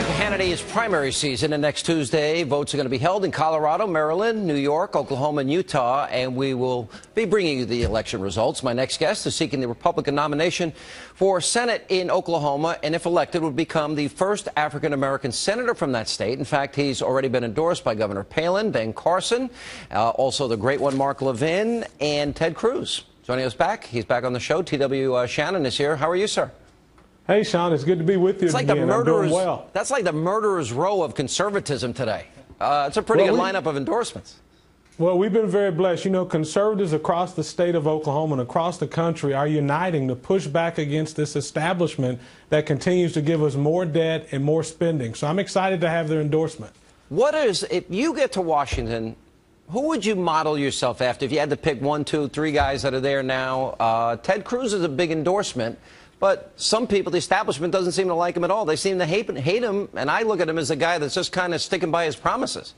Like Hannity's primary season, and next Tuesday, votes are going to be held in Colorado, Maryland, New York, Oklahoma, and Utah, and we will be bringing you the election results. My next guest is seeking the Republican nomination for Senate in Oklahoma, and if elected, would become the first African-American senator from that state. In fact, he's already been endorsed by Governor Palin, Ben Carson, also the great one, Mark Levin, and Ted Cruz. Joining us back, he's back on the show. TW Shannon is here. How are you, sir? Hey, Sean, it's good to be with you. It's like again. the murderer's, well. That's like the murderer's row of conservatism today. It's a pretty good lineup of endorsements. Well, we've been very blessed. You know, conservatives across the state of Oklahoma and across the country are uniting to push back against this establishment that continues to give us more debt and more spending. So I'm excited to have their endorsement. If you get to Washington, who would you model yourself after if you had to pick 1, 2, 3 guys that are there now? Ted Cruz is a big endorsement. But some people, the establishment doesn't seem to like him at all. They seem to hate him, and I look at him as a guy that's just kind of sticking by his promises.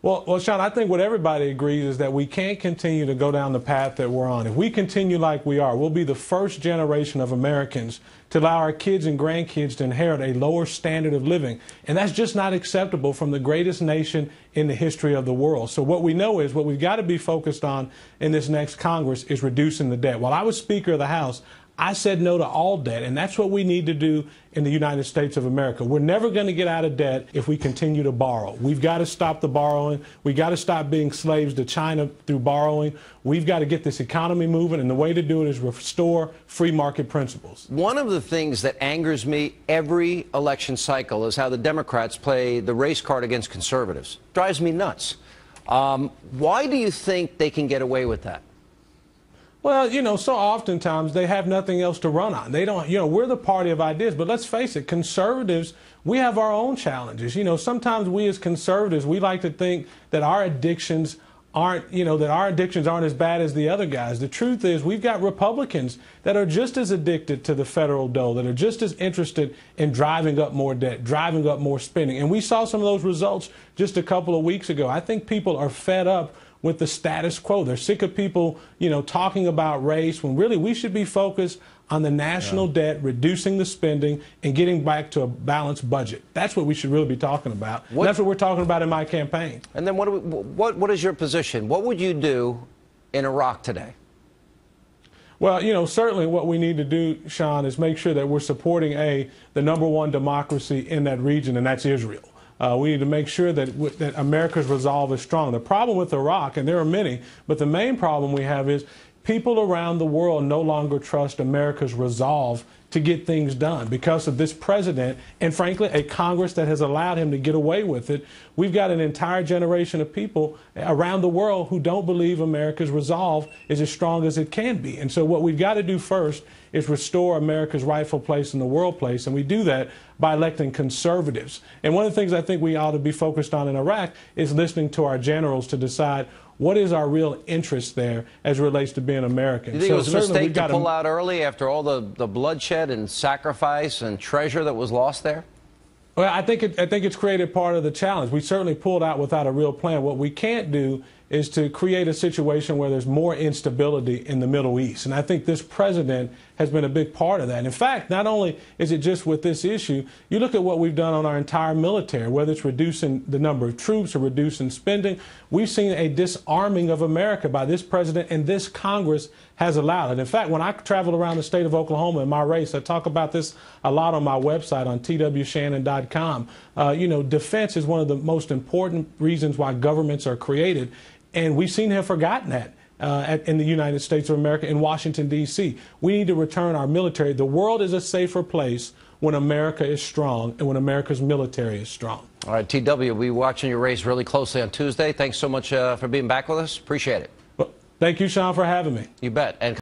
Well, Sean, I think what everybody agrees is that we can't continue to go down the path that we're on. If we continue like we are, we'll be the first generation of Americans to allow our kids and grandkids to inherit a lower standard of living. And that's just not acceptable from the greatest nation in the history of the world. So what we know is what we've got to be focused on in this next Congress is reducing the debt. While I was Speaker of the House, I said no to all debt, and that's what we need to do in the United States of America. We're never going to get out of debt if we continue to borrow. We've got to stop the borrowing. We've got to stop being slaves to China through borrowing. We've got to get this economy moving, and the way to do it is restore free market principles. One of the things that angers me every election cycle is how the Democrats play the race card against conservatives. Drives me nuts. Why do you think they can get away with that? Well, you know, so oftentimes they have nothing else to run on. They don't, you know, we're the party of ideas, but let's face it, conservatives, we have our own challenges. You know, sometimes we as conservatives, we like to think that our addictions aren't as bad as the other guys. The truth is we've got Republicans that are just as addicted to the federal dole, that are just as interested in driving up more debt, driving up more spending. And we saw some of those results just a couple of weeks ago. I think people are fed up with the status quo. They're sick of people, you know, talking about race when really we should be focused on the national debt, reducing the spending, and getting back to a balanced budget. That's what we should really be talking about. And that's what we're talking about in my campaign. And then what is your position? What would you do in Iraq today? Well, you know, certainly what we need to do, Sean, is make sure that we're supporting the #1 democracy in that region, and that's Israel. We need to make sure that America's resolve is strong. The problem with Iraq, and there are many, but the main problem we have is people around the world no longer trust America's resolve to get things done because of this president and, frankly, a Congress that has allowed him to get away with it. We've got an entire generation of people around the world who don't believe America's resolve is as strong as it can be. And so what we've got to do first is restore America's rightful place in the world place, and we do that by electing conservatives. And one of the things I think we ought to be focused on in Iraq is listening to our generals to decide what is our real interest there as it relates to being American. You think it was a mistake to pull out early after all the bloodshed and sacrifice and treasure that was lost there? Well, I think it's created part of the challenge. We certainly pulled out without a real plan. What we can't do is to create a situation where there's more instability in the Middle East. And I think this president has been a big part of that. And in fact, not only is it just with this issue, you look at what we've done on our entire military, whether it's reducing the number of troops or reducing spending, we've seen a disarming of America by this president, and this Congress has allowed it. In fact, when I travel around the state of Oklahoma in my race, I talk about this a lot on my website on twshannon.com. You know, defense is one of the most important reasons why governments are created. And we seem to have forgotten that in the United States of America, in Washington, D.C. We need to return our military. The world is a safer place when America is strong and when America's military is strong. All right, TW, we'll be watching your race really closely on Tuesday. Thanks so much for being back with us. Appreciate it. Well, thank you, Sean, for having me. You bet. And